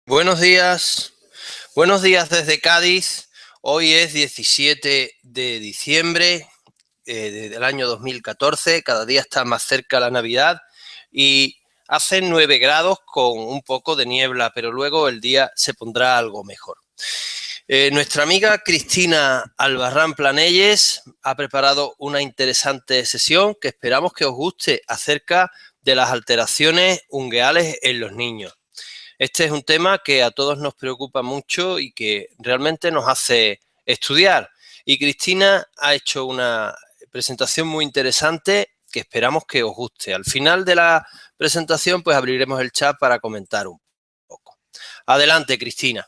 Buenos días desde Cádiz. Hoy es 17 de diciembre del año 2014, cada día está más cerca la Navidad y hace 9 grados con un poco de niebla, pero luego el día se pondrá algo mejor. Nuestra amiga Cristina Albarrán Planelles ha preparado una interesante sesión que esperamos que os guste acerca de las alteraciones ungueales en los niños. Este es un tema que a todos nos preocupa mucho y que realmente nos hace estudiar. Y Cristina ha hecho una presentación muy interesante que esperamos que os guste. Al final de la presentación, pues abriremos el chat para comentar un poco. Adelante, Cristina.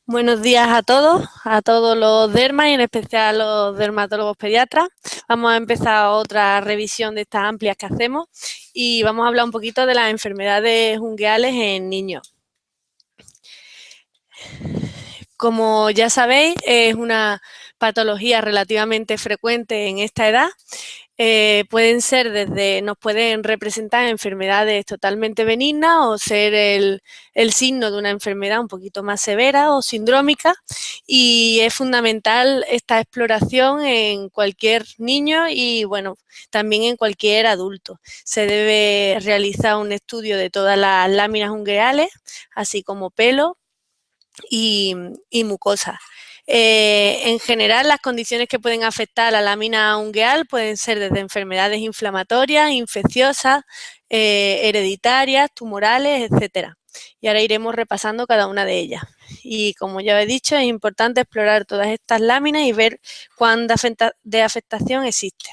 Buenos días a todos los dermas y en especial los dermatólogos pediatras. Vamos a empezar otra revisión de estas amplias que hacemos y vamos a hablar un poquito de las enfermedades ungueales en niños. Como ya sabéis, es una patología relativamente frecuente en esta edad. Nos pueden representar enfermedades totalmente benignas o ser el signo de una enfermedad un poquito más severa o sindrómica, y es fundamental esta exploración en cualquier niño y bueno, también en cualquier adulto. Se debe realizar un estudio de todas las láminas ungueales, así como pelo y mucosa. En general, las condiciones que pueden afectar a la lámina ungueal pueden ser desde enfermedades inflamatorias, infecciosas, hereditarias, tumorales, etcétera. Y ahora iremos repasando cada una de ellas. Y como ya he dicho, es importante explorar todas estas láminas y ver cuán de afectación existe.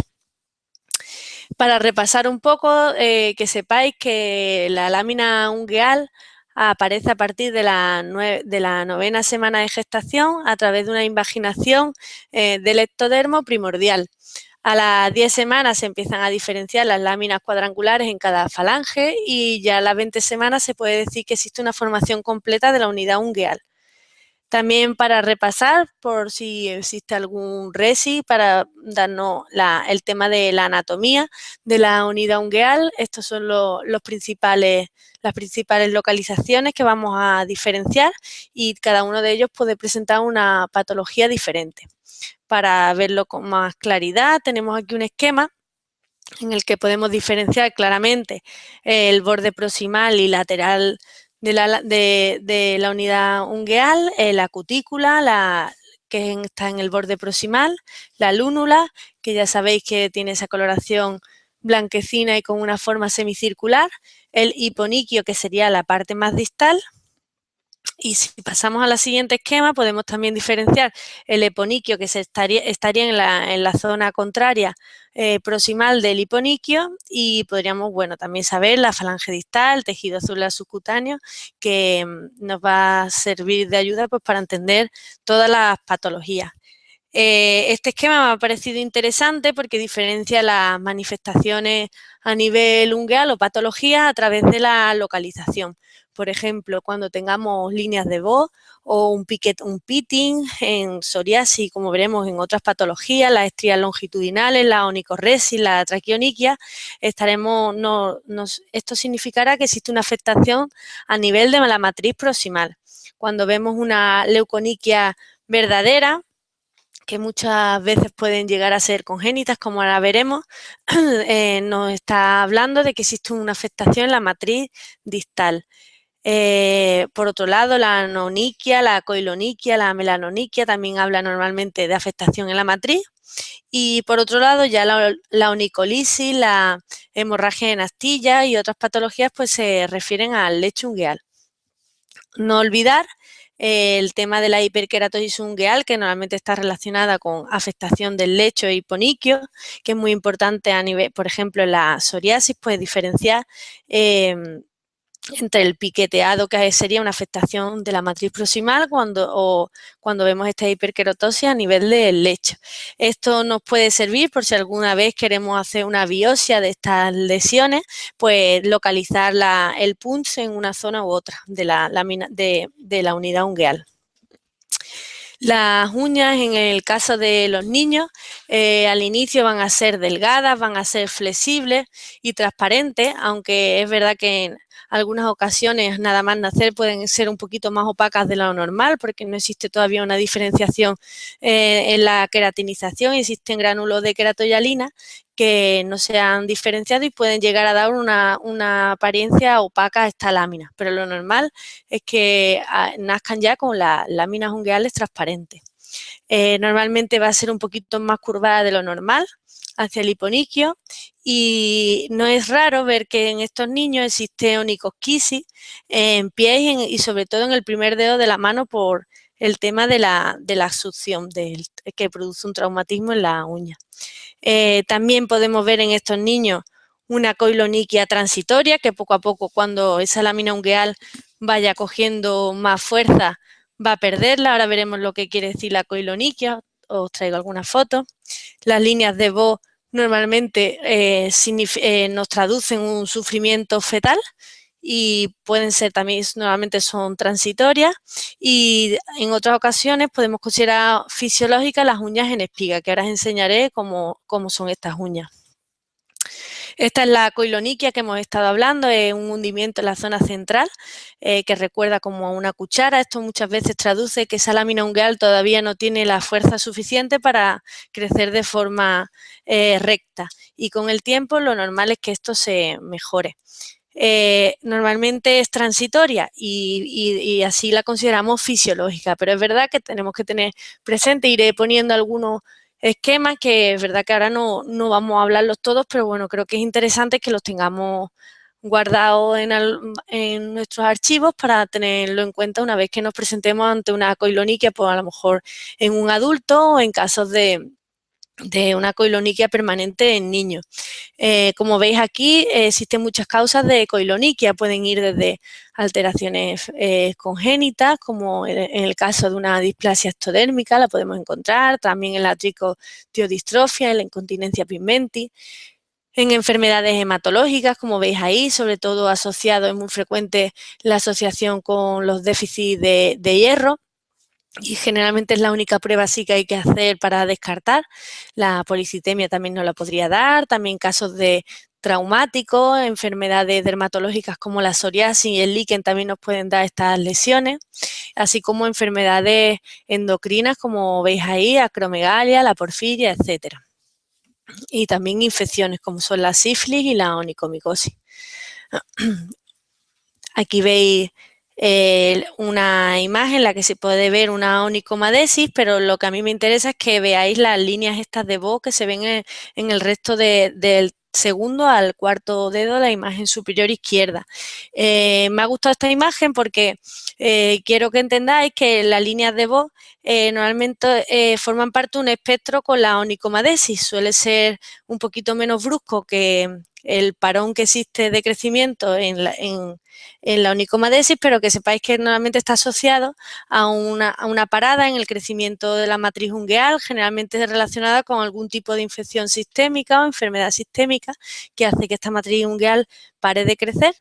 Para repasar un poco, que sepáis que la lámina ungueal aparece a partir de la 9ª semana de gestación a través de una invaginación del ectodermo primordial. A las 10 semanas se empiezan a diferenciar las láminas cuadrangulares en cada falange y ya a las 20 semanas se puede decir que existe una formación completa de la unidad ungueal. También para repasar, por si existe algún resi, para darnos el tema de la anatomía de la unidad ungueal. Estos son las principales localizaciones que vamos a diferenciar y cada uno de ellos puede presentar una patología diferente. Para verlo con más claridad, tenemos aquí un esquema en el que podemos diferenciar claramente el borde proximal y lateral de la unidad ungueal, la cutícula, que está en el borde proximal, la lúnula, que ya sabéis que tiene esa coloración blanquecina y con una forma semicircular, el hiponiquio, que sería la parte más distal. Y si pasamos al siguiente esquema, podemos también diferenciar el eponiquio, que estaría en la zona contraria proximal del hiponiquio, y podríamos, bueno, también saber la falange distal, el tejido azular subcutáneo, que nos va a servir de ayuda pues, para entender todas las patologías. Este esquema me ha parecido interesante porque diferencia las manifestaciones a nivel ungueal o patología a través de la localización. Por ejemplo, cuando tengamos líneas de voz o un pitting en psoriasis, como veremos en otras patologías, las estrías longitudinales, la onicorresis, la traqueoniquia, esto significará que existe una afectación a nivel de la matriz proximal. Cuando vemos una leuconiquia verdadera, que muchas veces pueden llegar a ser congénitas, como ahora veremos, nos está hablando de que existe una afectación en la matriz distal. Por otro lado, la anoniquia, la coiloniquia, la melanoniquia también habla normalmente de afectación en la matriz. Y por otro lado, ya la onicolisis, la hemorragia en astilla y otras patologías pues se refieren al lecho ungueal. No olvidar el tema de la hiperkeratosis ungueal, que normalmente está relacionada con afectación del lecho y hiponiquio, que es muy importante a nivel, por ejemplo, en la psoriasis, pues diferenciar entre el piqueteado, que sería una afectación de la matriz proximal, cuando vemos esta hiperkeratosis a nivel del lecho. Esto nos puede servir por si alguna vez queremos hacer una biopsia de estas lesiones, pues localizar el punch en una zona u otra de la lámina de la unidad ungueal. Las uñas, en el caso de los niños, al inicio van a ser delgadas, van a ser flexibles y transparentes, aunque es verdad que en algunas ocasiones, nada más nacer, pueden ser un poquito más opacas de lo normal, porque no existe todavía una diferenciación en la queratinización, existen gránulos de queratoyalina que no se han diferenciado y pueden llegar a dar una apariencia opaca a esta lámina, pero lo normal es que nazcan ya con las láminas ungueales transparentes. Normalmente va a ser un poquito más curvada de lo normal hacia el hiponiquio y no es raro ver que en estos niños existe onychoschisis en pies y sobre todo en el primer dedo de la mano por el tema de la succión que produce un traumatismo en la uña. También podemos ver en estos niños una coiloniquia transitoria, que poco a poco, cuando esa lámina ungueal vaya cogiendo más fuerza, va a perderla. Ahora veremos lo que quiere decir la coiloniquia. Os traigo algunas fotos. Las líneas de voz normalmente nos traducen un sufrimiento fetal y pueden ser también, normalmente son transitorias, y en otras ocasiones podemos considerar fisiológicas las uñas en espiga, que ahora os enseñaré cómo son estas uñas. Esta es la coiloniquia que hemos estado hablando, es un hundimiento en la zona central que recuerda como a una cuchara. Esto muchas veces traduce que esa lámina ungueal todavía no tiene la fuerza suficiente para crecer de forma recta, y con el tiempo lo normal es que esto se mejore. Normalmente es transitoria y así la consideramos fisiológica, pero es verdad que tenemos que tener presente, iré poniendo algunos esquemas que es verdad que ahora no vamos a hablarlos todos, pero bueno, creo que es interesante que los tengamos guardados en nuestros archivos para tenerlo en cuenta una vez que nos presentemos ante una coiloniquia, pues a lo mejor en un adulto o en casos de una coiloniquia permanente en niños. Como veis aquí, existen muchas causas de coiloniquia. Pueden ir desde alteraciones congénitas, como en el caso de una displasia ectodérmica, la podemos encontrar, también en la tricotiodistrofia, en la incontinencia pigmenti, en enfermedades hematológicas, como veis ahí, sobre todo asociado, es muy frecuente la asociación con los déficits de hierro, y generalmente es la única prueba así que hay que hacer para descartar. La policitemia también nos la podría dar, también casos de traumáticos, enfermedades dermatológicas como la psoriasis y el líquen también nos pueden dar estas lesiones, así como enfermedades endocrinas como veis ahí, acromegalia, la porfiria, etcétera. Y también infecciones como son la sífilis y la onicomicosis. Aquí veis una imagen en la que se puede ver una onicomadesis, pero lo que a mí me interesa es que veáis las líneas estas de voz que se ven en el resto del segundo al cuarto dedo de la imagen superior izquierda. Me ha gustado esta imagen porque quiero que entendáis que las líneas de voz normalmente forman parte de un espectro con la onicomadesis. Suele ser un poquito menos brusco que el parón que existe de crecimiento en la onicomadesis, pero que sepáis que normalmente está asociado a una parada en el crecimiento de la matriz ungueal, generalmente relacionada con algún tipo de infección sistémica o enfermedad sistémica que hace que esta matriz ungueal pare de crecer,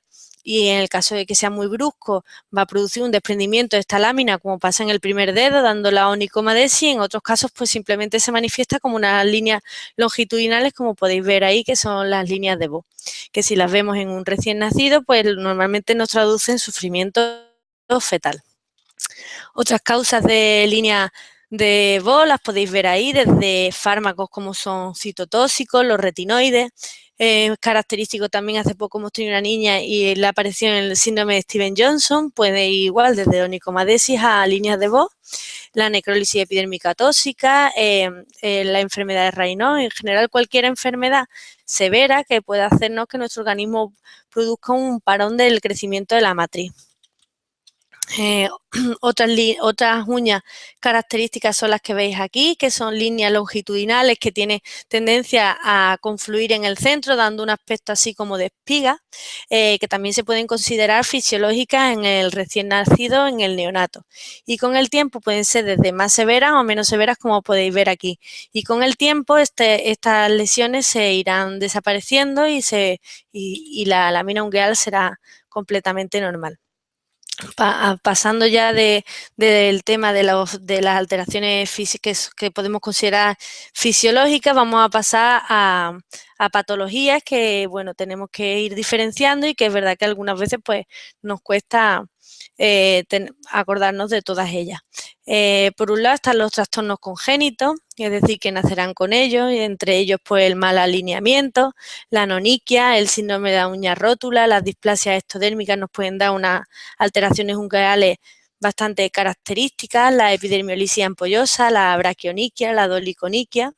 y en el caso de que sea muy brusco va a producir un desprendimiento de esta lámina, como pasa en el primer dedo, dando la onicomadesis. En otros casos pues simplemente se manifiesta como unas líneas longitudinales, como podéis ver ahí, que son las líneas de voz, que si las vemos en un recién nacido, pues normalmente nos traducen sufrimiento fetal. Otras causas de línea de voz las podéis ver ahí, desde fármacos como son citotóxicos, los retinoides. Característico también, hace poco hemos tenido una niña y le apareció en el síndrome de Steven-Johnson, puede ir igual desde onicomadesis a líneas de voz, la necrólisis epidérmica tóxica, la enfermedad de Raynaud, en general cualquier enfermedad severa que pueda hacernos que nuestro organismo produzca un parón del crecimiento de la matriz. Otras uñas características son las que veis aquí, que son líneas longitudinales que tienen tendencia a confluir en el centro, dando un aspecto así como de espiga, que también se pueden considerar fisiológicas en el recién nacido, en el neonato. Y con el tiempo pueden ser desde más severas o menos severas, como podéis ver aquí. Y con el tiempo estas lesiones se irán desapareciendo y la lámina ungueal será completamente normal. Pasando ya del tema de las alteraciones físicas que podemos considerar fisiológicas, vamos a pasar a patologías que, bueno, tenemos que ir diferenciando y que es verdad que algunas veces pues nos cuesta acordarnos de todas ellas. Por un lado están los trastornos congénitos, es decir, que nacerán con ellos, y entre ellos pues el mal alineamiento, la anoniquia, el síndrome de la uña rótula, las displasias ectodérmicas nos pueden dar unas alteraciones ungueales bastante características, la epidermiolisis ampollosa, la braquioniquia, la doliconiquia,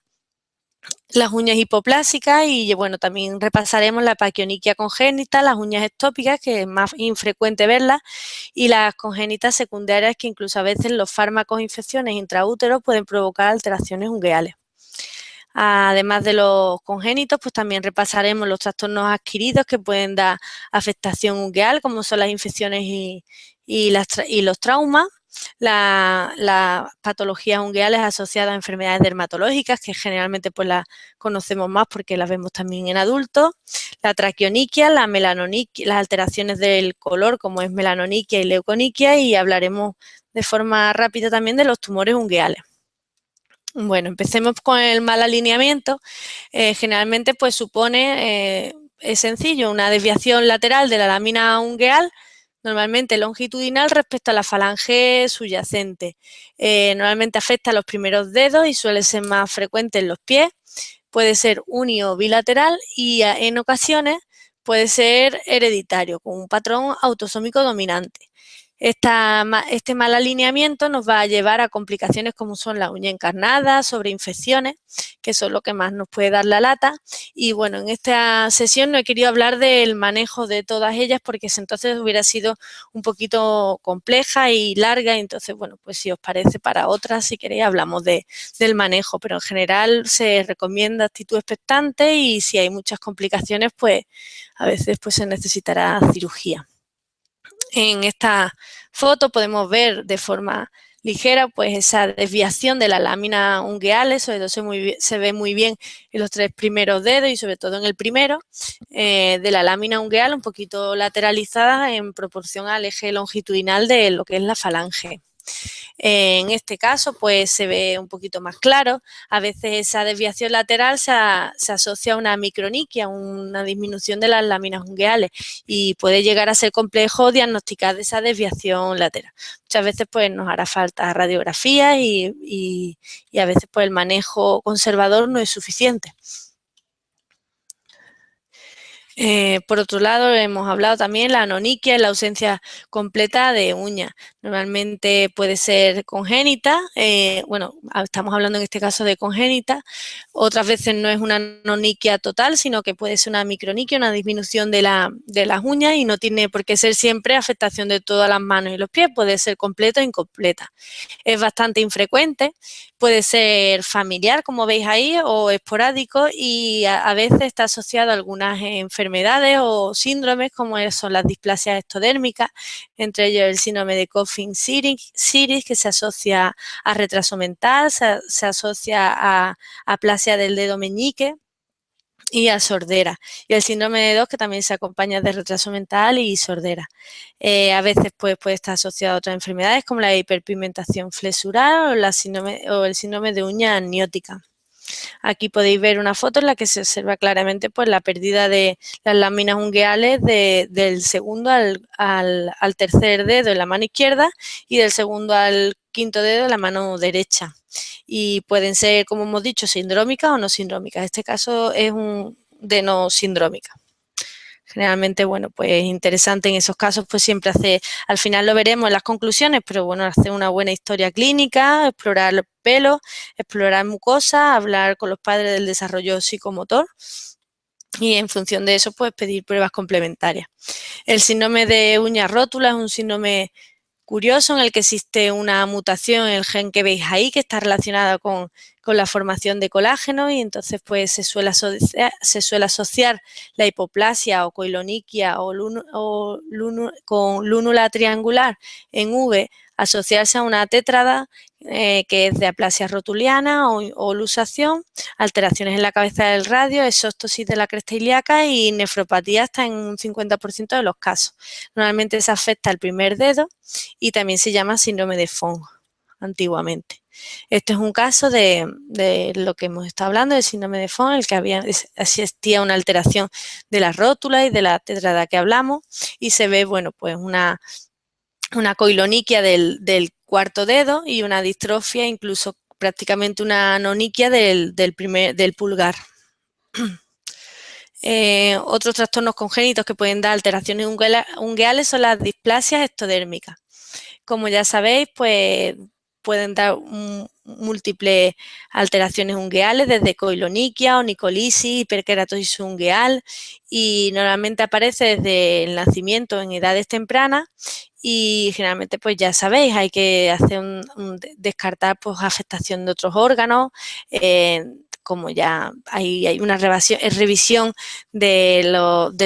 las uñas hipoplásicas y bueno, también repasaremos la paquioniquia congénita, las uñas ectópicas, que es más infrecuente verlas, y las congénitas secundarias, que incluso a veces los fármacos e infecciones intraúteros pueden provocar alteraciones ungueales. Además de los congénitos, pues también repasaremos los trastornos adquiridos que pueden dar afectación ungueal, como son las infecciones y los traumas, las patologías ungueales asociadas a enfermedades dermatológicas, que generalmente pues las conocemos más porque las vemos también en adultos, la traquioniquia, la melanoniquia, las alteraciones del color, como es melanoniquia y leuconiquia, y hablaremos de forma rápida también de los tumores ungueales. Bueno, empecemos con el mal alineamiento. Generalmente pues supone, es sencillo, una desviación lateral de la lámina ungueal, normalmente longitudinal respecto a la falange subyacente. Normalmente afecta a los primeros dedos y suele ser más frecuente en los pies. Puede ser uni o bilateral y en ocasiones puede ser hereditario, con un patrón autosómico dominante. Este mal alineamiento nos va a llevar a complicaciones como son la uña encarnada, sobreinfecciones, que son lo que más nos puede dar la lata. Y bueno, en esta sesión no he querido hablar del manejo de todas ellas porque entonces hubiera sido un poquito compleja y larga. Entonces, bueno, pues si os parece para otras, si queréis, hablamos del manejo. Pero en general se recomienda actitud expectante y si hay muchas complicaciones, pues a veces pues se necesitará cirugía. En esta foto podemos ver de forma ligera pues esa desviación de la lámina ungueales, sobre todo se ve muy bien en los tres primeros dedos y sobre todo en el primero, de la lámina ungueal un poquito lateralizada en proporción al eje longitudinal de lo que es la falange. En este caso, pues se ve un poquito más claro. A veces esa desviación lateral se asocia a una microniquia, una disminución de las láminas ungueales, y puede llegar a ser complejo diagnosticar esa desviación lateral. Muchas veces pues nos hará falta radiografía y a veces pues el manejo conservador no es suficiente. Por otro lado, hemos hablado también la anoniquia, la ausencia completa de uñas. Normalmente puede ser congénita, bueno, estamos hablando en este caso de congénita. Otras veces no es una anoniquia total, sino que puede ser una microniquia, una disminución de las uñas, y no tiene por qué ser siempre afectación de todas las manos y los pies, puede ser completa o incompleta. Es bastante infrecuente, puede ser familiar, como veis ahí, o esporádico, y a veces está asociado a algunas enfermedades o síndromes, como son las displasias ectodérmicas, entre ellos el síndrome de Coffin-Siris, que se asocia a retraso mental, se asocia a aplasia del dedo meñique y a sordera, y el síndrome de Down, que también se acompaña de retraso mental y sordera. A veces pues, puede estar asociado a otras enfermedades como la hiperpigmentación flesural o el síndrome de uña amniótica. Aquí podéis ver una foto en la que se observa claramente pues, la pérdida de las láminas ungueales del segundo al tercer dedo en la mano izquierda y del segundo al quinto dedo en la mano derecha. Y pueden ser, como hemos dicho, sindrómicas o no sindrómicas. Este caso es de no sindrómica. Generalmente, bueno, pues es interesante en esos casos, pues siempre al final lo veremos en las conclusiones, pero bueno, hacer una buena historia clínica, explorar los pelos, explorar mucosa, hablar con los padres del desarrollo psicomotor y en función de eso, pues pedir pruebas complementarias. El síndrome de uña rótula es un síndrome curioso en el que existe una mutación en el gen que veis ahí, que está relacionada con la formación de colágeno, y entonces pues se suele asociar la hipoplasia o coiloniquia con lúnula triangular en V, asociarse a una tétrada que es de aplasia rotuliana o luxación, alteraciones en la cabeza del radio, exóstosis de la cresta ilíaca y nefropatía hasta en un 50% de los casos. Normalmente se afecta al primer dedo y también se llama síndrome de Fong antiguamente. Este es un caso de lo que hemos estado hablando, del síndrome de Fong, en el que existía una alteración de la rótula y de la tetrada que hablamos, y se ve, bueno, pues una coiloniquia del cuarto dedo y una distrofia, incluso prácticamente una anoniquia del pulgar. Otros trastornos congénitos que pueden dar alteraciones ungueales son las displasias ectodérmicas. Como ya sabéis, pues pueden dar múltiples alteraciones ungueales, desde coiloniquia, onicolisis, hiperkeratosis ungueal, y normalmente aparece desde el nacimiento en edades tempranas, y generalmente, pues ya sabéis, hay que hacer descartar pues afectación de otros órganos, como ya hay una revisión del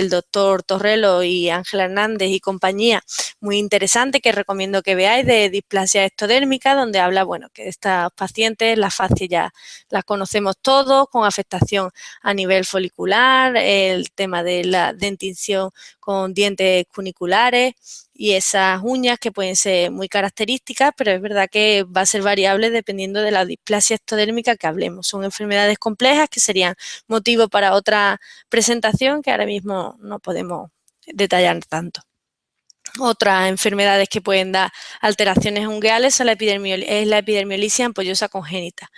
doctor Torrelo y Ángela Hernández y compañía, muy interesante, que recomiendo que veáis, de displasia ectodérmica, donde habla, bueno, que estas pacientes, las fascias ya las conocemos todos, con afectación a nivel folicular, el tema de la dentición con dientes cuniculares y esas uñas que pueden ser muy características, pero es verdad que va a ser variable dependiendo de la displasia ectodérmica que hablemos. Son enfermedades complejas que serían motivo para otra presentación que ahora mismo no podemos detallar tanto. Otras enfermedades que pueden dar alteraciones ungueales son la epidermiolisis ampollosa congénita.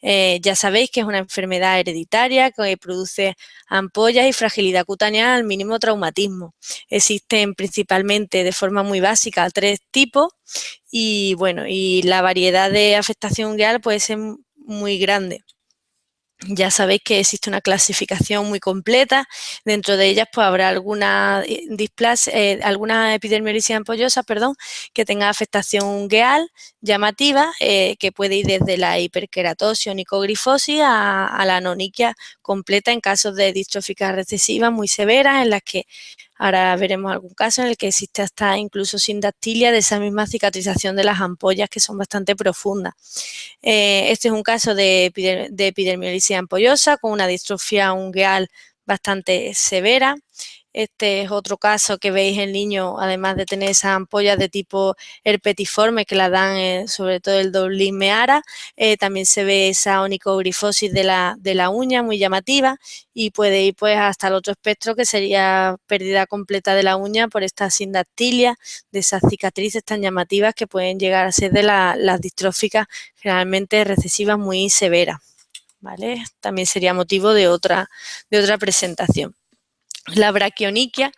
Ya sabéis que es una enfermedad hereditaria que produce ampollas y fragilidad cutánea al mínimo traumatismo. Existen principalmente de forma muy básica 3 tipos y, bueno, y la variedad de afectación ungueal puede ser muy grande. Ya sabéis que existe una clasificación muy completa. Dentro de ellas pues habrá alguna epidermiolisis ampollosa, que tenga afectación ungueal llamativa, que puede ir desde la hiperkeratosis o nicogrifosis a la anoniquia completa en casos de distróficas recesivas muy severas, en las que ahora veremos algún caso en el que existe hasta incluso sindactilia de esa misma cicatrización de las ampollas, que son bastante profundas. Este es un caso de epidermiolisis ampollosa con una distrofia ungueal bastante severa. Este es otro caso que veis en niños, además de tener esas ampollas de tipo herpetiforme que la dan sobre todo el Dublin Meara, también se ve esa onicogrifosis de la uña muy llamativa, y puede ir pues hasta el otro espectro, que sería pérdida completa de la uña por esta sindactilia, de esas cicatrices tan llamativas que pueden llegar a ser de las distróficas generalmente recesivas muy severas, ¿vale? También sería motivo de otra presentación. La braquioniquia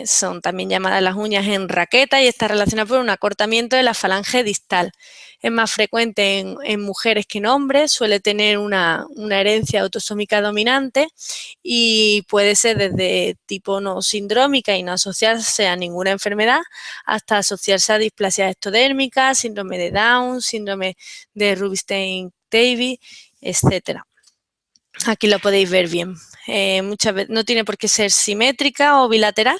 son también llamadas las uñas en raqueta y está relacionada por un acortamiento de la falange distal. Es más frecuente en mujeres que en hombres, suele tener una herencia autosómica dominante y puede ser desde tipo no sindrómica y no asociarse a ninguna enfermedad, hasta asociarse a displasia ectodérmica, síndrome de Down, síndrome de Rubinstein-Davy, etcétera. Aquí lo podéis ver bien. Muchas veces no tiene por qué ser simétrica o bilateral,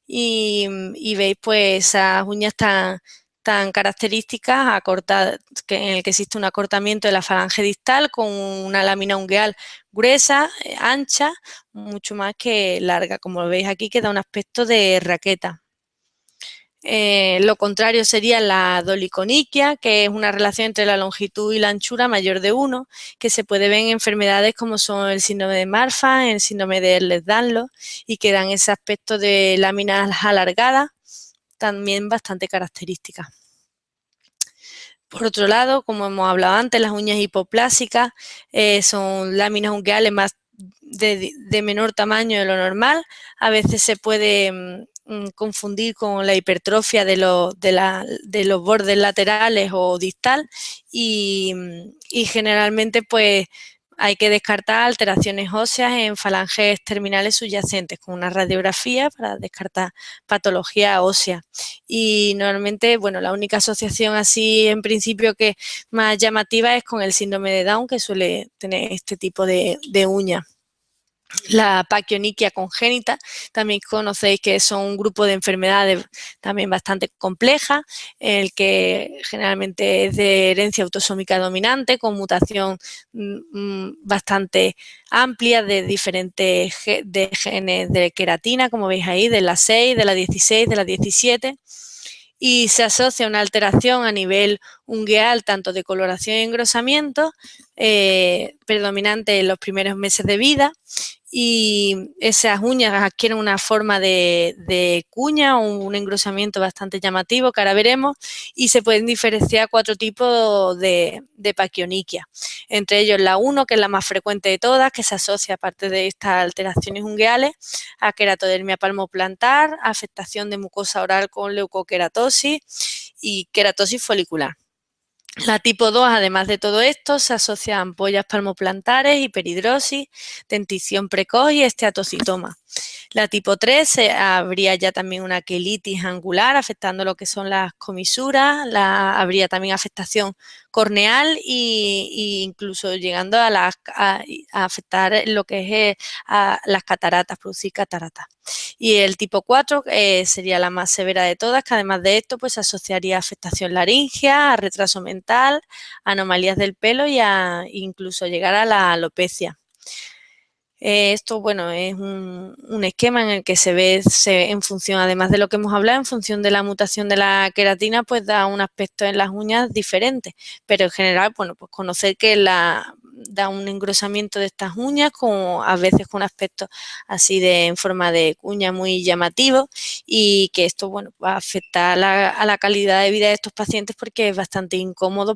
y veis pues esas uñas tan características acortadas, en el que existe un acortamiento de la falange distal con una lámina ungueal gruesa, ancha, mucho más que larga, como lo veis aquí, que da un aspecto de raqueta. Lo contrario sería la doliconiquia, que es una relación entre la longitud y la anchura mayor de 1, que se puede ver en enfermedades como son el síndrome de Marfan, el síndrome de Ehlers-Danlos, y que dan ese aspecto de láminas alargadas, también bastante características. Por otro lado, como hemos hablado antes, las uñas hipoplásicas son láminas ungueales más de menor tamaño de lo normal. A veces se puede confundir con la hipertrofia de los bordes laterales o distal, y generalmente pues hay que descartar alteraciones óseas en falanges terminales subyacentes con una radiografía para descartar patología ósea. Y normalmente, bueno, la única asociación así en principio que más llamativa es con el síndrome de Down, que suele tener este tipo de uñas. La paquioniquia congénita, también conocéis que son un grupo de enfermedades también bastante complejas, el que generalmente es de herencia autosómica dominante, con mutación bastante amplia de diferentes de genes de queratina, como veis ahí, de la 6, de la 16, de la 17, y se asocia a una alteración a nivel ungueal, tanto de coloración y engrosamiento, predominante en los primeros meses de vida, y esas uñas adquieren una forma de cuña o un engrosamiento bastante llamativo, que ahora veremos, y se pueden diferenciar 4 tipos de paquioniquia. Entre ellos la 1, que es la más frecuente de todas, que se asocia, aparte de estas alteraciones ungueales, a queratodermia palmoplantar, afectación de mucosa oral con leucoqueratosis y queratosis folicular. La tipo 2, además de todo esto, se asocia a ampollas palmoplantares, hiperhidrosis, dentición precoz y esteatocitoma. La tipo 3 habría ya también una quelitis angular, afectando lo que son las comisuras, habría también afectación corneal e incluso llegando a afectar lo que es a las cataratas, producir cataratas. Y el tipo 4 sería la más severa de todas, que además de esto pues asociaría a afectación laringea, a retraso mental, anomalías del pelo y incluso llegar a la alopecia. Esto, bueno, es un esquema en el que se ve en función, además de lo que hemos hablado, en función de la mutación de la queratina, pues da un aspecto en las uñas diferente. Pero en general, bueno, pues conocer que da un engrosamiento de estas uñas, a veces con un aspecto así en forma de cuña muy llamativo, y que esto, bueno, va a afectar a la calidad de vida de estos pacientes porque es bastante incómodo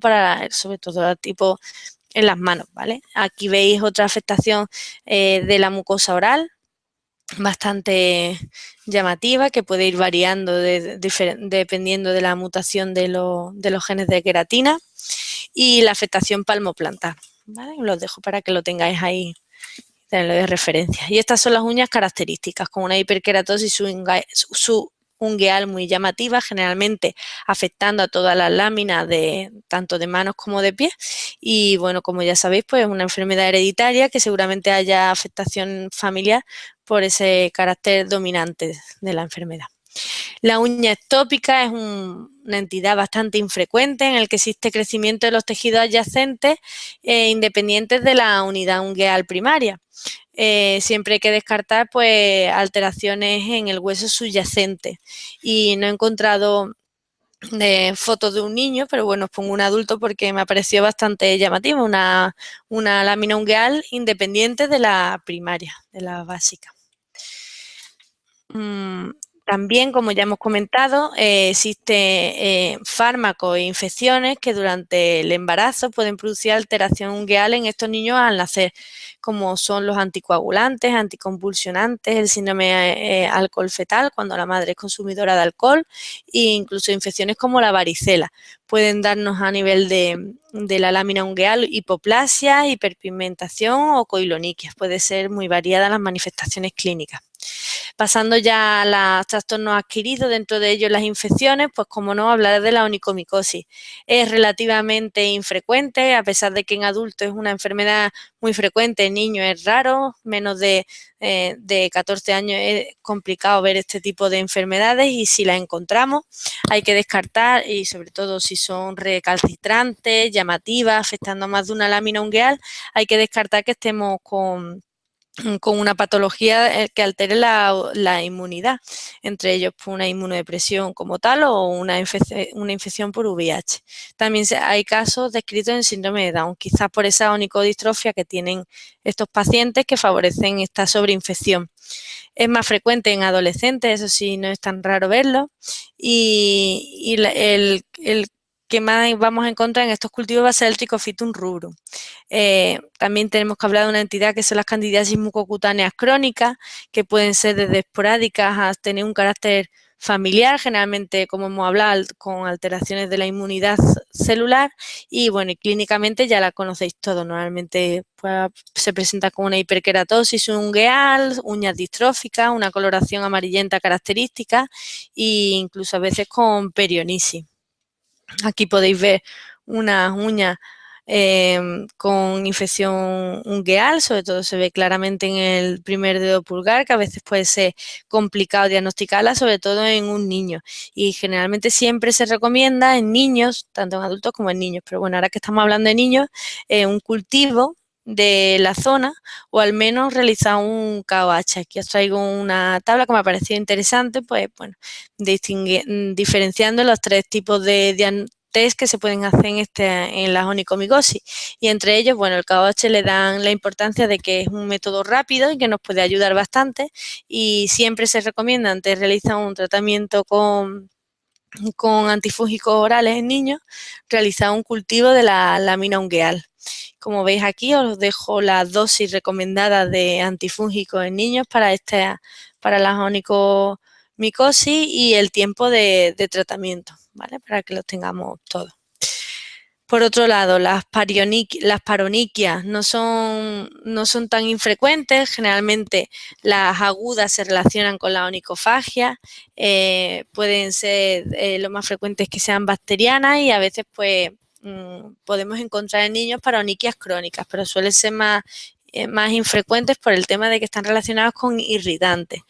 sobre todo el tipo en las manos, ¿vale? Aquí veis otra afectación de la mucosa oral, bastante llamativa, que puede ir variando dependiendo de la mutación de los genes de queratina, y la afectación palmoplantar, ¿vale? Los dejo para que lo tengáis ahí, tenerlo de referencia. Y estas son las uñas características, con una hiperkeratosis ungueal muy llamativa, generalmente afectando a todas las láminas tanto de manos como de pies. Y bueno, como ya sabéis, pues es una enfermedad hereditaria que seguramente haya afectación familiar por ese carácter dominante de la enfermedad. La uña ectópica es una entidad bastante infrecuente en el que existe crecimiento de los tejidos adyacentes independientes de la unidad ungueal primaria. Siempre hay que descartar pues alteraciones en el hueso subyacente, y no he encontrado fotos de un niño, pero bueno, os pongo un adulto porque me pareció bastante llamativo, una lámina ungueal independiente de la primaria, de la básica. También, como ya hemos comentado, existen fármacos e infecciones que durante el embarazo pueden producir alteración ungueal en estos niños al nacer, como son los anticoagulantes, anticonvulsionantes, el síndrome alcohol fetal, cuando la madre es consumidora de alcohol, e incluso infecciones como la varicela. Pueden darnos a nivel de la lámina ungueal hipoplasia, hiperpigmentación o coiloniquias. Puede ser muy variadas las manifestaciones clínicas. Pasando ya a los trastornos adquiridos, dentro de ellos las infecciones, pues como no, hablar de la onicomicosis. Es relativamente infrecuente, a pesar de que en adultos es una enfermedad muy frecuente, en niños es raro, menos de 14 años es complicado ver este tipo de enfermedades, y si las encontramos hay que descartar, y sobre todo si son recalcitrantes, llamativas, afectando a más de una lámina ungueal, hay que descartar que estemos con una patología que altere la inmunidad, entre ellos pues, una inmunodepresión como tal o una infección por VIH. También hay casos descritos en síndrome de Down, quizás por esa onicodistrofia que tienen estos pacientes que favorecen esta sobreinfección. Es más frecuente en adolescentes, eso sí, no es tan raro verlo, y el que más vamos a encontrar en estos cultivos va a ser el Trichophytum rubrum. También tenemos que hablar de una entidad que son las candidiasis mucocutáneas crónicas, que pueden ser desde esporádicas a tener un carácter familiar, generalmente, como hemos hablado, con alteraciones de la inmunidad celular, y bueno, y clínicamente ya la conocéis todos. Normalmente pues, se presenta con una hiperkeratosis ungueal, uñas distróficas, una coloración amarillenta característica, e incluso a veces con perionisis. Aquí podéis ver unas uñas con infección ungueal, sobre todo se ve claramente en el primer dedo pulgar, que a veces puede ser complicado diagnosticarla, sobre todo en un niño. Y generalmente siempre se recomienda en niños, tanto en adultos como en niños, pero bueno, ahora que estamos hablando de niños, un cultivo de la zona o al menos realizar un KOH. Aquí os traigo una tabla que me ha parecido interesante, pues bueno, diferenciando los 3 tipos de test que se pueden hacer en la onicomicosis, y entre ellos, bueno, el KOH le dan la importancia de que es un método rápido y que nos puede ayudar bastante, y siempre se recomienda antes de realizar un tratamiento con antifúngicos orales en niños, realizar un cultivo de la lámina ungueal. Como veis aquí, os dejo la dosis recomendada de antifúngicos en niños para la onicomicosis y el tiempo de tratamiento, ¿vale? Para que los tengamos todos. Por otro lado, las paroniquias no son tan infrecuentes. Generalmente las agudas se relacionan con la onicofagia. Pueden ser lo más frecuentes que sean bacterianas, y a veces pues podemos encontrar en niños paroniquias crónicas, pero suelen ser más infrecuentes por el tema de que están relacionados con irritantes.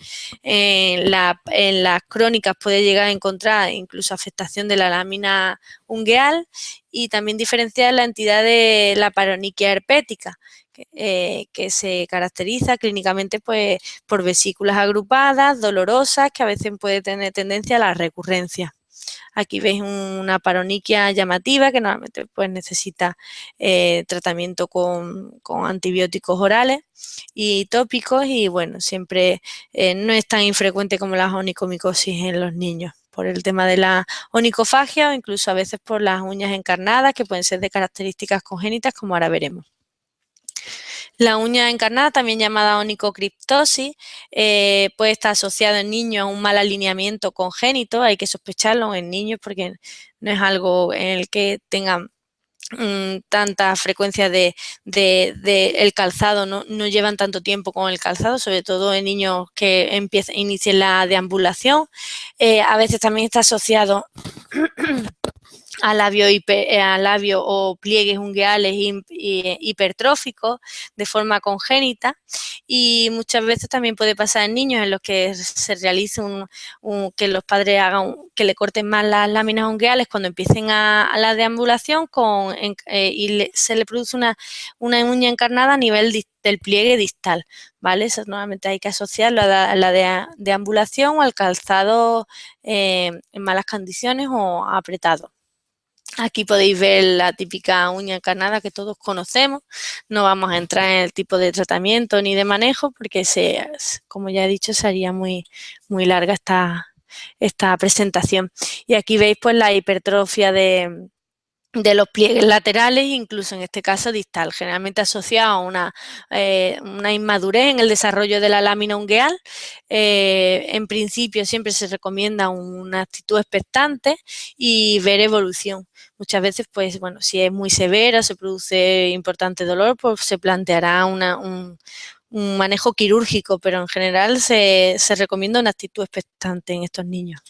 En las crónicas puede llegar a encontrar incluso afectación de la lámina ungueal, y también diferenciar la entidad de la paroniquia herpética, que se caracteriza clínicamente pues, por vesículas agrupadas, dolorosas, que a veces puede tener tendencia a la recurrencia. Aquí veis una paroniquia llamativa que normalmente pues, necesita tratamiento con antibióticos orales y tópicos, y bueno, siempre no es tan infrecuente como la onicomicosis en los niños, por el tema de la onicofagia o incluso a veces por las uñas encarnadas, que pueden ser de características congénitas, como ahora veremos. La uña encarnada, también llamada onicocriptosis, puede estar asociada en niños a un mal alineamiento congénito. Hay que sospecharlo en niños porque no es algo en el que tengan tanta frecuencia de el calzado, no llevan tanto tiempo con el calzado, sobre todo en niños que inicien la deambulación. A veces también está asociado a labio o pliegues ungueales hipertróficos de forma congénita, y muchas veces también puede pasar en niños en los que se realice que los padres que le corten más las láminas ungueales cuando empiecen a la deambulación y se le produce una uña encarnada a nivel del pliegue distal, ¿vale? Eso normalmente hay que asociarlo a la deambulación o al calzado en malas condiciones o apretado. Aquí podéis ver la típica uña encarnada que todos conocemos. No vamos a entrar en el tipo de tratamiento ni de manejo porque, como ya he dicho, sería muy larga esta presentación. Y aquí veis pues la hipertrofia de los pliegues laterales, incluso en este caso distal, generalmente asociado a una inmadurez en el desarrollo de la lámina ungueal. En principio siempre se recomienda una actitud expectante y ver evolución. Muchas veces, pues bueno, si es muy severa, se produce importante dolor, pues se planteará un manejo quirúrgico, pero en general se recomienda una actitud expectante en estos niños.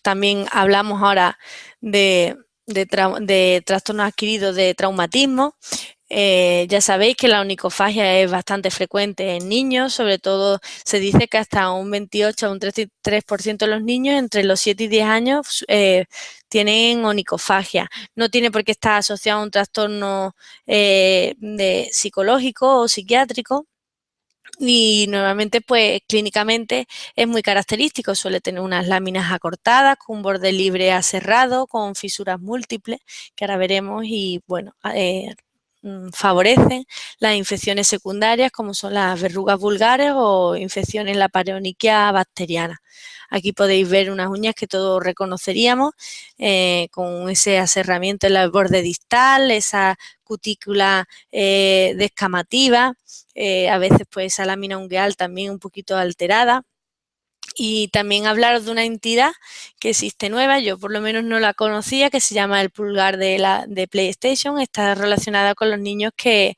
También hablamos ahora de trastornos adquiridos de traumatismo. Ya sabéis que la onicofagia es bastante frecuente en niños, sobre todo se dice que hasta un 28 a un 33% de los niños entre los 7 y 10 años tienen onicofagia. No tiene por qué estar asociado a un trastorno psicológico o psiquiátrico, y normalmente pues clínicamente es muy característico. Suele tener unas láminas acortadas con un borde libre a cerrado, con fisuras múltiples, que ahora veremos, y bueno, favorecen las infecciones secundarias como son las verrugas vulgares o infecciones en la paroniquia bacteriana. Aquí podéis ver unas uñas que todos reconoceríamos, con ese aserramiento en el borde distal, esa cutícula descamativa, a veces pues esa lámina ungueal también un poquito alterada. Y también hablaros de una entidad que existe nueva, yo por lo menos no la conocía, que se llama el pulgar de PlayStation. Está relacionada con los niños que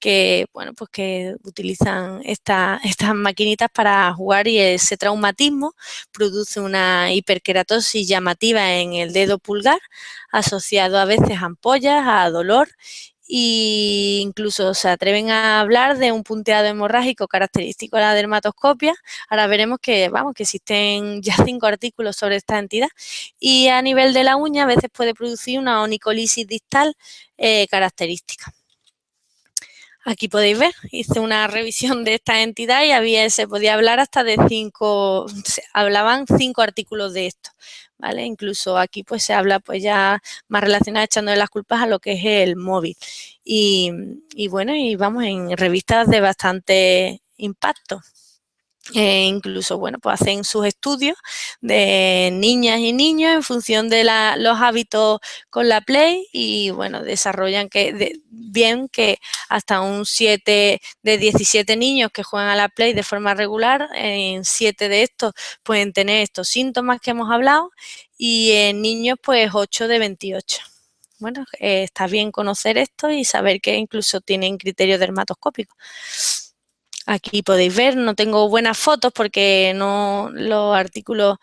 que, bueno, pues que utilizan estas maquinitas para jugar, y ese traumatismo produce una hiperkeratosis llamativa en el dedo pulgar, asociado a veces a ampollas, a dolor, e incluso se atreven a hablar de un punteado hemorrágico característico de la dermatoscopia. Ahora veremos que, vamos, que existen ya 5 artículos sobre esta entidad, y a nivel de la uña a veces puede producir una onicolisis distal característica. Aquí podéis ver, hice una revisión de esta entidad y se podía hablar hasta de 5, hablaban 5 artículos de esto, ¿vale? Incluso aquí pues se habla pues ya más relacionado, echándole las culpas a lo que es el móvil. Y bueno, y vamos, en revistas de bastante impacto. Incluso, bueno, pues hacen sus estudios de niñas y niños en función de los hábitos con la Play, y bueno, desarrollan bien que hasta un 7 de 17 niños que juegan a la Play de forma regular, en 7 de estos pueden tener estos síntomas que hemos hablado, y en niños pues 8 de 28. Bueno, está bien conocer esto y saber que incluso tienen criterio dermatoscópico. Aquí podéis ver, no tengo buenas fotos porque los artículos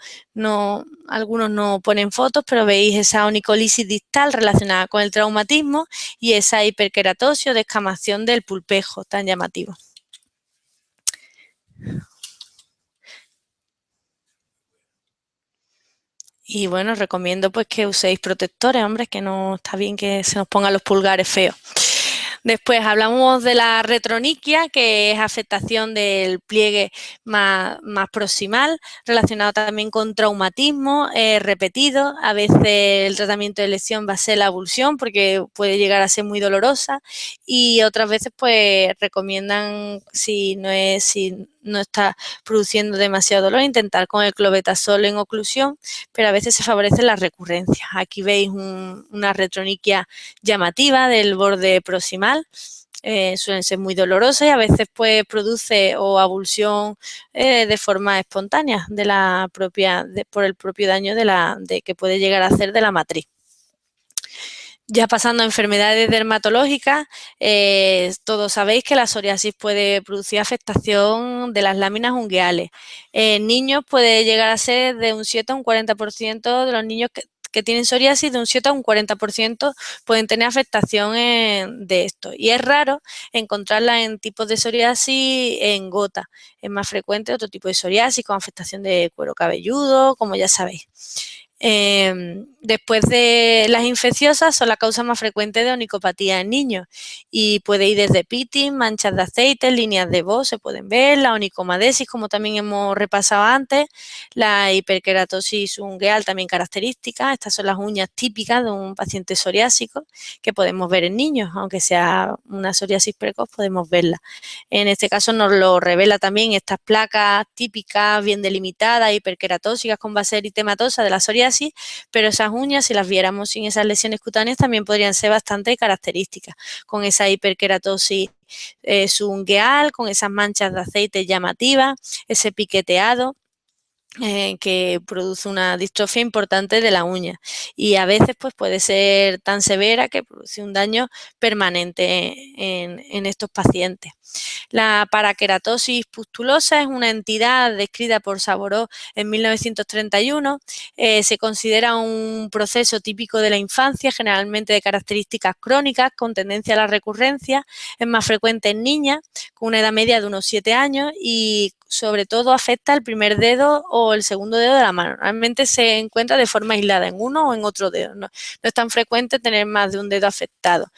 algunos no ponen fotos, pero veis esa onicolisis distal relacionada con el traumatismo y esa hiperkeratosis o descamación del pulpejo tan llamativo. Y bueno, recomiendo pues que uséis protectores, hombre, que no está bien que se nos pongan los pulgares feos. Después hablamos de la retroniquia, que es afectación del pliegue más proximal, relacionado también con traumatismo repetido. A veces el tratamiento de lesión va a ser la abulsión, porque puede llegar a ser muy dolorosa, y otras veces pues recomiendan, si no está produciendo demasiado dolor, intentar con el clobetasol en oclusión, pero a veces se favorecen las recurrencias. Aquí veis una retroniquia llamativa del borde proximal. Suelen ser muy dolorosas y a veces pues produce o abulsión de forma espontánea por el propio daño que puede llegar a hacer de la matriz. Ya pasando a enfermedades dermatológicas, todos sabéis que la psoriasis puede producir afectación de las láminas ungueales. En niños puede llegar a ser de un 7 a un 40% de los niños que tienen psoriasis, de un 7 a un 40% pueden tener afectación de esto. Y es raro encontrarla en tipos de psoriasis en gota. Es más frecuente otro tipo de psoriasis con afectación de cuero cabelludo, como ya sabéis. Después de las infecciosas, son la causa más frecuente de onicopatía en niños, y puede ir desde pitting, manchas de aceite, líneas de Voss, se pueden ver, la onicomadesis, como también hemos repasado antes, la hiperkeratosis ungueal también característica. Estas son las uñas típicas de un paciente psoriásico que podemos ver en niños, aunque sea una psoriasis precoz, podemos verla. En este caso nos lo revela también estas placas típicas, bien delimitadas, hiperkeratósicas con base eritematosa de la psoriasis, pero esas uñas, si las viéramos sin esas lesiones cutáneas, también podrían ser bastante características, con esa hiperkeratosis subungueal, con esas manchas de aceite llamativas, ese piqueteado que produce una distrofia importante de la uña, y a veces pues puede ser tan severa que produce un daño permanente en estos pacientes. La parakeratosis pustulosa es una entidad descrita por Saboró en 1931. Se considera un proceso típico de la infancia, generalmente de características crónicas, con tendencia a la recurrencia. Es más frecuente en niñas, con una edad media de unos 7 años, y sobre todo afecta el primer dedo o el segundo dedo de la mano. Normalmente se encuentra de forma aislada en uno o en otro dedo. No es tan frecuente tener más de un dedo afectado.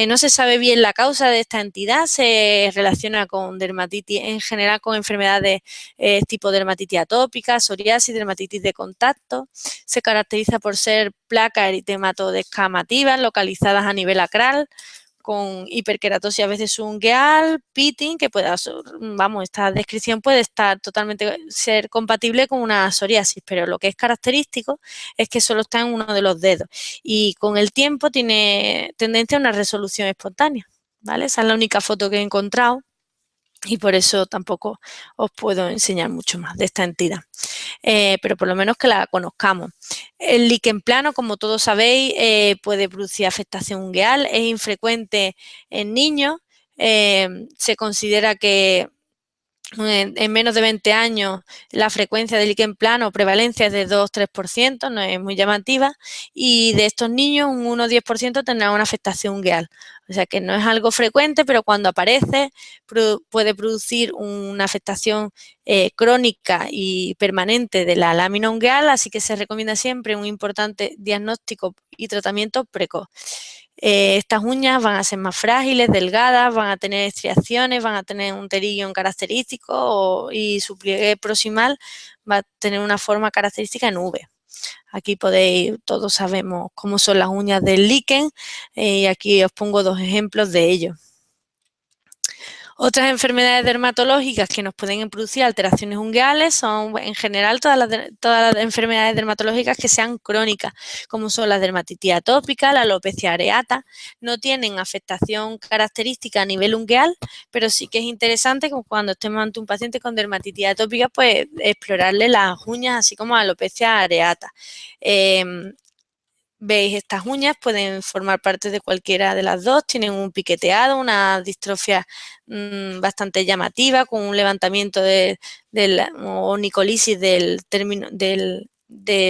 No se sabe bien la causa de esta entidad, se relaciona con dermatitis, en general con enfermedades tipo dermatitis atópica, psoriasis, dermatitis de contacto. Se caracteriza por ser placas eritematodermativas localizadas a nivel acral, con hiperkeratosis a veces ungueal, pitting, que esta descripción puede estar totalmente ser compatible con una psoriasis, pero lo que es característico es que solo está en uno de los dedos, y con el tiempo tiene tendencia a una resolución espontánea, ¿vale? Esa es la única foto que he encontrado, y por eso tampoco os puedo enseñar mucho más de esta entidad. Pero por lo menos que la conozcamos. El líquen plano, como todos sabéis, puede producir afectación ungueal, es infrecuente en niños, Se considera que en menos de 20 años la frecuencia de líquen plano o prevalencia es de 2-3%, no es muy llamativa, y de estos niños un 1-10% tendrá una afectación ungueal. O sea que no es algo frecuente, pero cuando aparece puede producir una afectación crónica y permanente de la lámina ungueal, así que se recomienda siempre un importante diagnóstico y tratamiento precoz. Estas uñas van a ser más frágiles, delgadas, van a tener estriaciones, van a tener un terillón característico y su pliegue proximal va a tener una forma característica en V. Aquí podéis, todos sabemos cómo son las uñas del líquen y aquí os pongo 2 ejemplos de ello. Otras enfermedades dermatológicas que nos pueden producir alteraciones ungueales son, en general, todas las enfermedades dermatológicas que sean crónicas, como son la dermatitis atópica, la alopecia areata. No tienen afectación característica a nivel ungueal, pero sí que es interesante que cuando estemos ante un paciente con dermatitis atópica, pues explorarle las uñas, así como alopecia areata. Veis, estas uñas pueden formar parte de cualquiera de las dos, tienen un piqueteado, una distrofia bastante llamativa, con un levantamiento o nicolisis de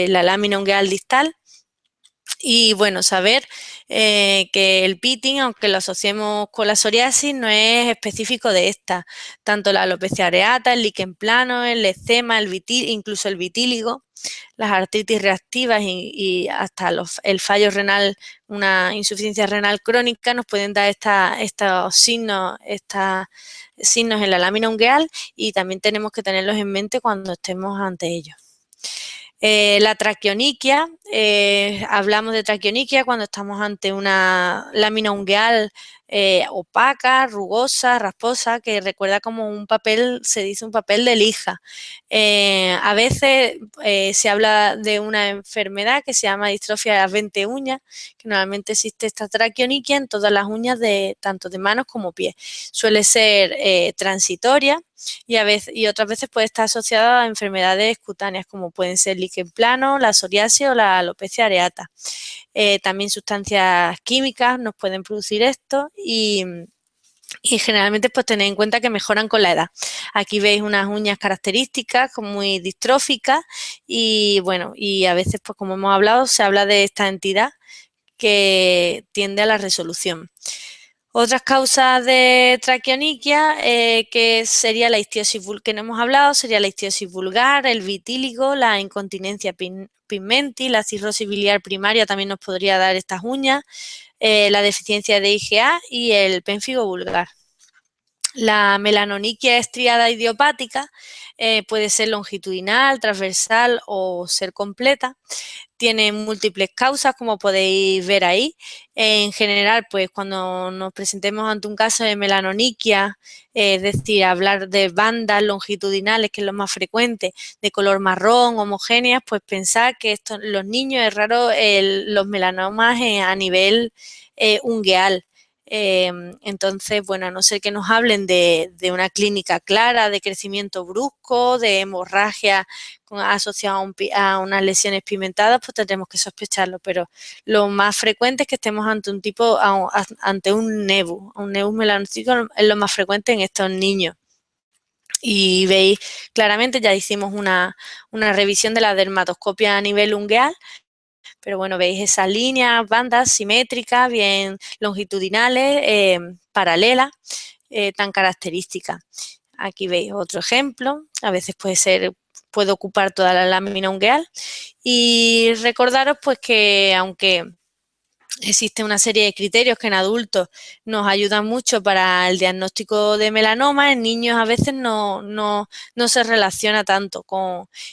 la lámina ungueal distal. Y bueno, saber que el pitting, aunque lo asociemos con la psoriasis, no es específico de esta. Tanto la alopecia areata, el líquen plano, el eczema, incluso el vitíligo, las artritis reactivas y hasta el fallo renal, una insuficiencia renal crónica, nos pueden dar estos signos en la lámina ungueal, y también tenemos que tenerlos en mente cuando estemos ante ellos. La traqueoniquia, hablamos de traqueoniquia cuando estamos ante una lámina ungueal opaca, rugosa, rasposa, que recuerda como un papel, se dice un papel de lija. A veces se habla de una enfermedad que se llama distrofia de las 20 uñas, que normalmente existe esta traqueoniquia en todas las uñas tanto de manos como pies. Suele ser transitoria y otras veces puede estar asociada a enfermedades cutáneas como pueden ser líquen plano, la psoriasis o la alopecia areata. También sustancias químicas nos pueden producir esto y generalmente pues tened en cuenta que mejoran con la edad. Aquí veis unas uñas características muy distróficas y bueno, y a veces pues como hemos hablado se habla de esta entidad que tiende a la resolución. Otras causas de traqueoniquia, que sería la histiosis que no hemos hablado, sería la histiosis vulgar, el vitíligo, la incontinencia pigmenti, la cirrosis biliar primaria también nos podría dar estas uñas, la deficiencia de IgA y el pénfigo vulgar. La melanoniquia estriada idiopática puede ser longitudinal, transversal o ser completa. Tiene múltiples causas, como podéis ver ahí. En general, pues cuando nos presentemos ante un caso de melanoniquia, es decir, hablar de bandas longitudinales, que es lo más frecuente, de color marrón, homogéneas, pues pensar que los niños es raro los melanomas a nivel ungueal. Entonces, bueno, a no ser que nos hablen de una clínica clara, de crecimiento brusco, de hemorragia asociada a unas lesiones pigmentadas, pues tendremos que sospecharlo, pero lo más frecuente es que estemos ante un nevus melanocítico, es lo más frecuente en estos niños. Y veis claramente, ya hicimos una revisión de la dermatoscopia a nivel ungueal, pero bueno, veis esas líneas, bandas simétricas, bien longitudinales, paralelas, tan características. Aquí veis otro ejemplo, a veces puede ocupar toda la lámina ungueal. Y recordaros pues que aunque existe una serie de criterios que en adultos nos ayudan mucho para el diagnóstico de melanoma, en niños a veces no se relaciona tanto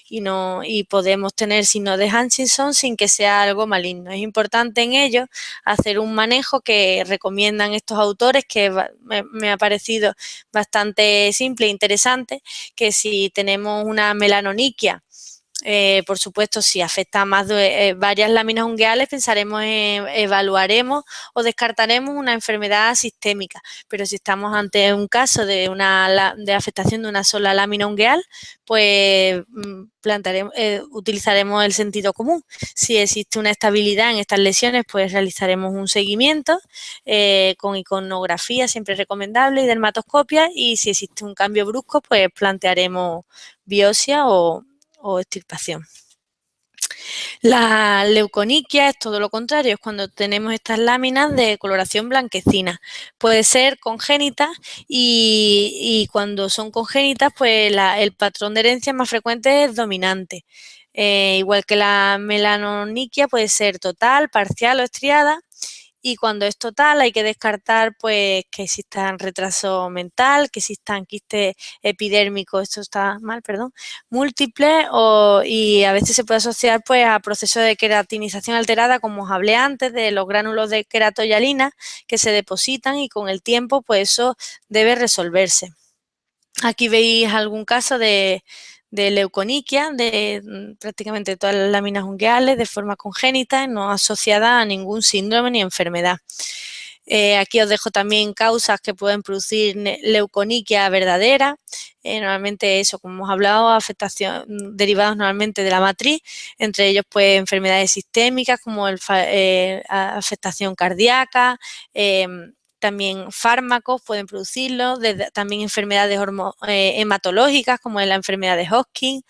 y podemos tener signos de Hutchinson sin que sea algo maligno. Es importante en ello hacer un manejo que recomiendan estos autores, que me ha parecido bastante simple e interesante, que si tenemos una melanoniquia Por supuesto, si afecta a más de varias láminas ungueales, evaluaremos o descartaremos una enfermedad sistémica. Pero si estamos ante un caso de afectación de una sola lámina ungueal, pues utilizaremos el sentido común. Si existe una estabilidad en estas lesiones, pues realizaremos un seguimiento con iconografía, siempre recomendable, y dermatoscopia. Y si existe un cambio brusco, pues plantearemos biopsia o extirpación. La leuconiquia es todo lo contrario, es cuando tenemos estas láminas de coloración blanquecina. Puede ser congénita y cuando son congénitas, pues el patrón de herencia más frecuente es dominante. Igual que la melanoniquia, puede ser total, parcial o estriada. Y cuando es total hay que descartar pues que existan retraso mental, que existan quistes epidérmicos, esto está mal, perdón, múltiples y a veces se puede asociar pues a procesos de queratinización alterada, como os hablé antes, de los gránulos de queratoyalina que se depositan y con el tiempo pues eso debe resolverse. Aquí veis algún caso de leuconiquia, de prácticamente todas las láminas ungueales de forma congénita, no asociada a ningún síndrome ni enfermedad. Aquí os dejo también causas que pueden producir leuconiquia verdadera. Normalmente eso, como hemos hablado, afectación derivados normalmente de la matriz, entre ellos pues enfermedades sistémicas como afectación cardíaca, también fármacos pueden producirlo, también enfermedades hematológicas como la enfermedad de Hodgkin,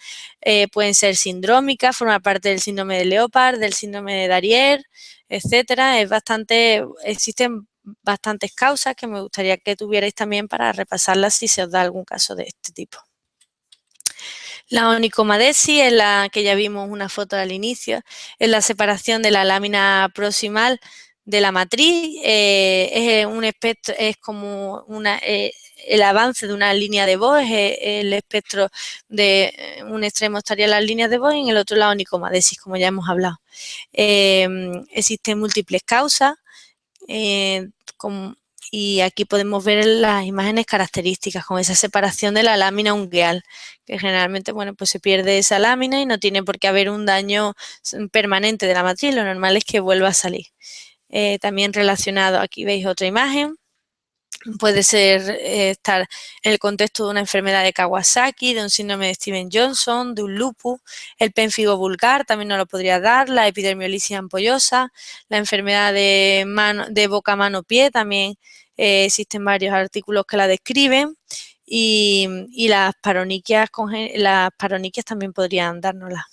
pueden ser sindrómicas, formar parte del síndrome de Leopard, del síndrome de Darrier, etcétera. Existen bastantes causas que me gustaría que tuvierais también para repasarlas si se os da algún caso de este tipo. La onicomadesis es la que ya vimos una foto al inicio, es la separación de la lámina proximal de la matriz, es un espectro, es como el avance de una línea de Vogt, es el espectro de un extremo estaría las líneas de Vogt y en el otro la onicomadesis, como ya hemos hablado. Existen múltiples causas, y aquí podemos ver las imágenes características con esa separación de la lámina ungueal, que generalmente, bueno, pues se pierde esa lámina y no tiene por qué haber un daño permanente de la matriz, lo normal es que vuelva a salir. También relacionado, aquí veis otra imagen, puede ser estar en el contexto de una enfermedad de Kawasaki, de un síndrome de Steven-Johnson, de un lupus, el pénfigo vulgar también nos lo podría dar, la epidermiolisis ampollosa, la enfermedad de boca, mano, pie, también existen varios artículos que la describen y las paroniquias también podrían dárnosla.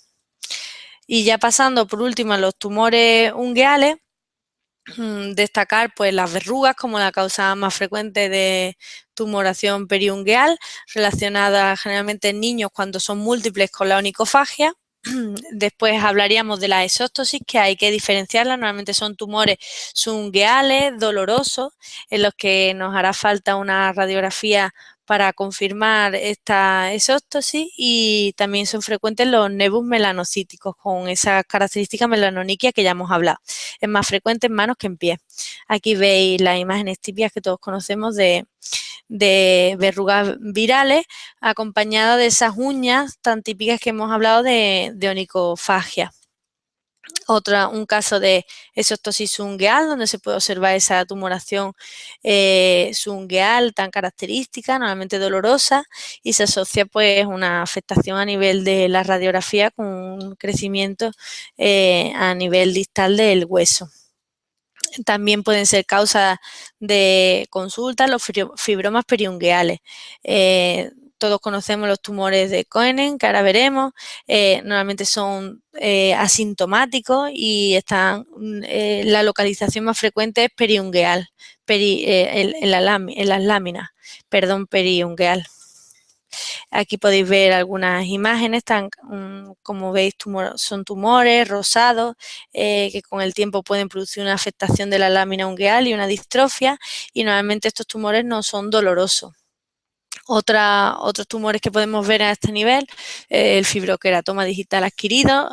Y ya pasando por último a los tumores ungueales, destacar pues las verrugas como la causa más frecuente de tumoración periungueal, relacionada generalmente en niños cuando son múltiples con la onicofagia. Después hablaríamos de la exóstosis, que hay que diferenciarla. Normalmente son tumores subungueales, dolorosos, en los que nos hará falta una radiografía para confirmar esta exóstosis, y también son frecuentes los nevus melanocíticos con esa característica melanoniquia que ya hemos hablado. Es más frecuente en manos que en pies. Aquí veis las imágenes típicas que todos conocemos de verrugas virales acompañadas de esas uñas tan típicas que hemos hablado de onicofagia. Un caso de exostosis subungueal, donde se puede observar esa tumoración subungueal tan característica, normalmente dolorosa, y se asocia pues una afectación a nivel de la radiografía con un crecimiento a nivel distal del hueso. También pueden ser causa de consulta los fibromas periungueales. Todos conocemos los tumores de Koenen, que ahora veremos. Normalmente son asintomáticos y la localización más frecuente es periungueal, en las láminas, periungueal. Aquí podéis ver algunas imágenes, como veis son tumores rosados que con el tiempo pueden producir una afectación de la lámina ungueal y una distrofia, y normalmente estos tumores no son dolorosos. Otros tumores que podemos ver a este nivel, el fibroqueratoma digital adquirido,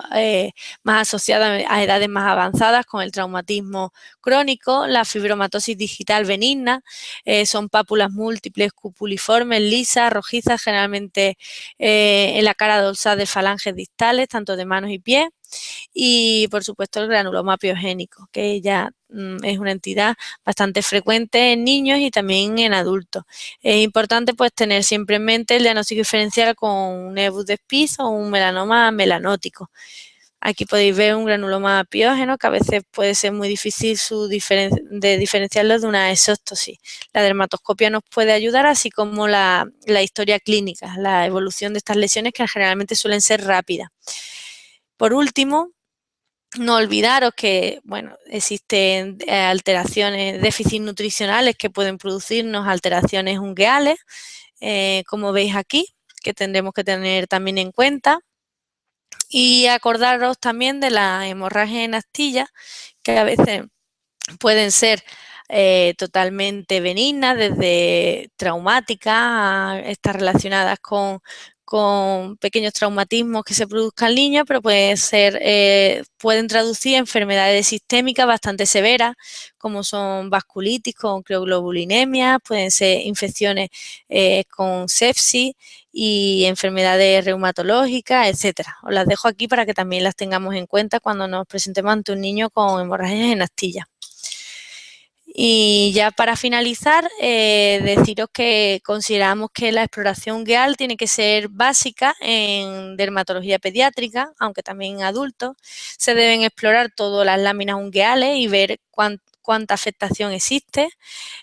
más asociado a edades más avanzadas con el traumatismo crónico, la fibromatosis digital benigna, son pápulas múltiples, cupuliformes, lisas, rojizas, generalmente en la cara dorsal de falanges distales, tanto de manos y pies. Y, por supuesto, el granuloma piogénico, que ya es una entidad bastante frecuente en niños y también en adultos. Es importante pues tener siempre en mente el diagnóstico diferencial con un nebus de Spies o un melanoma melanótico. Aquí podéis ver un granuloma piógeno que a veces puede ser muy difícil de diferenciarlo de una exóstosis. La dermatoscopia nos puede ayudar, así como la historia clínica, la evolución de estas lesiones que generalmente suelen ser rápidas. Por último, no olvidaros que, bueno, existen alteraciones, déficits nutricionales que pueden producirnos alteraciones ungueales, como veis aquí, que tendremos que tener también en cuenta. Y acordaros también de la hemorragia en astilla, que a veces pueden ser totalmente benignas, desde traumáticas a estas relacionadas con pequeños traumatismos que se produzcan en niños, pero pueden traducir enfermedades sistémicas bastante severas, como son vasculitis con crioglobulinemia, pueden ser infecciones con sepsis y enfermedades reumatológicas, etcétera. Os las dejo aquí para que también las tengamos en cuenta cuando nos presentemos ante un niño con hemorragias en astilla. Y ya para finalizar, deciros que consideramos que la exploración ungueal tiene que ser básica en dermatología pediátrica, aunque también en adultos. Se deben explorar todas las láminas ungueales y ver cuánta afectación existe.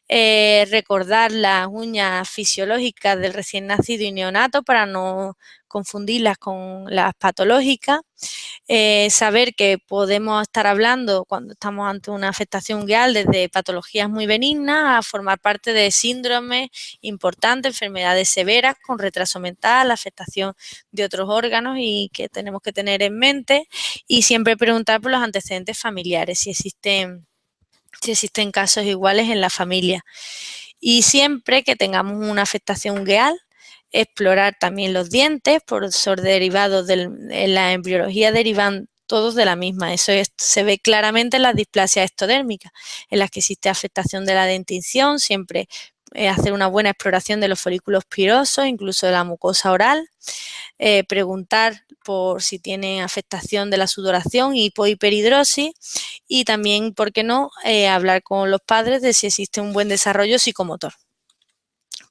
Recordar las uñas fisiológicas del recién nacido y neonato para no confundirlas con las patológicas. Saber que podemos estar hablando cuando estamos ante una afectación ungueal desde patologías muy benignas a formar parte de síndromes importantes, enfermedades severas con retraso mental, afectación de otros órganos y que tenemos que tener en mente, y siempre preguntar por los antecedentes familiares, si existen casos iguales en la familia. Y siempre que tengamos una afectación ungueal, explorar también los dientes, por ser derivados en la embriología derivan todos de la misma. Eso se ve claramente en las displasias ectodérmicas, en las que existe afectación de la dentición, siempre hacer una buena exploración de los folículos pilosos, incluso de la mucosa oral, preguntar por si tienen afectación de la sudoración, hipohiperhidrosis, y también, ¿por qué no?, hablar con los padres de si existe un buen desarrollo psicomotor.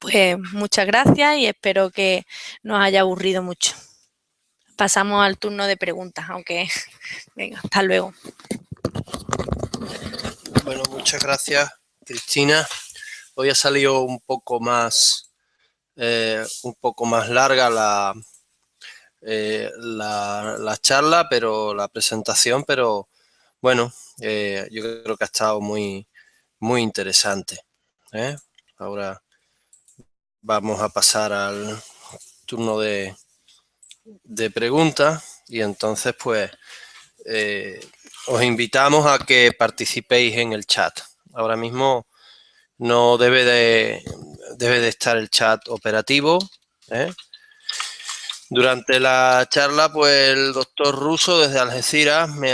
Pues muchas gracias y espero que no os haya aburrido mucho. Pasamos al turno de preguntas, aunque venga, hasta luego. Bueno, muchas gracias, Cristina. Hoy ha salido un poco más larga la charla, pero la presentación, pero bueno, yo creo que ha estado muy interesante. Ahora vamos a pasar al turno de preguntas y entonces pues os invitamos a que participéis en el chat. Ahora mismo no debe de estar el chat operativo. Durante la charla, pues el doctor Russo desde Algeciras me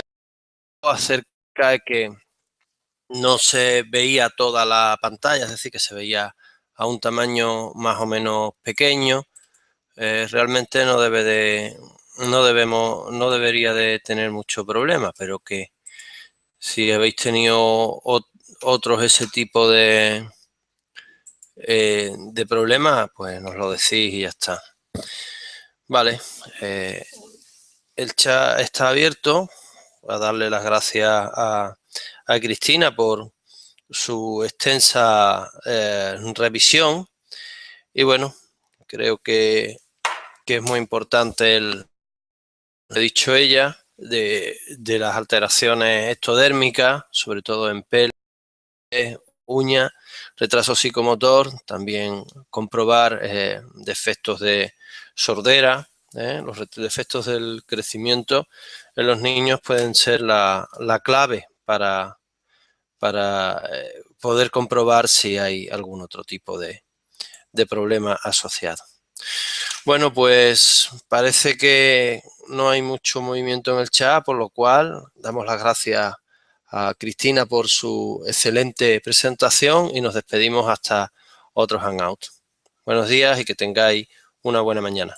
habló acerca de que no se veía toda la pantalla, es decir, que se veía a un tamaño más o menos pequeño. Realmente no debería de tener mucho problema, pero que si habéis tenido otros ese tipo de problemas, pues nos lo decís y ya está. Vale, el chat está abierto. Voy a darle las gracias a Cristina por su extensa revisión. Y bueno, creo que es muy importante lo que ha dicho ella de las alteraciones ectodérmicas, sobre todo en pelo, uñas, retraso psicomotor, también comprobar defectos de sordera. Los defectos del crecimiento en los niños pueden ser la clave para poder comprobar si hay algún otro tipo de de problema asociado. Bueno, pues parece que no hay mucho movimiento en el chat, por lo cual damos las gracias a Cristina por su excelente presentación y nos despedimos hasta otro Hangout. Buenos días y que tengáis una buena mañana.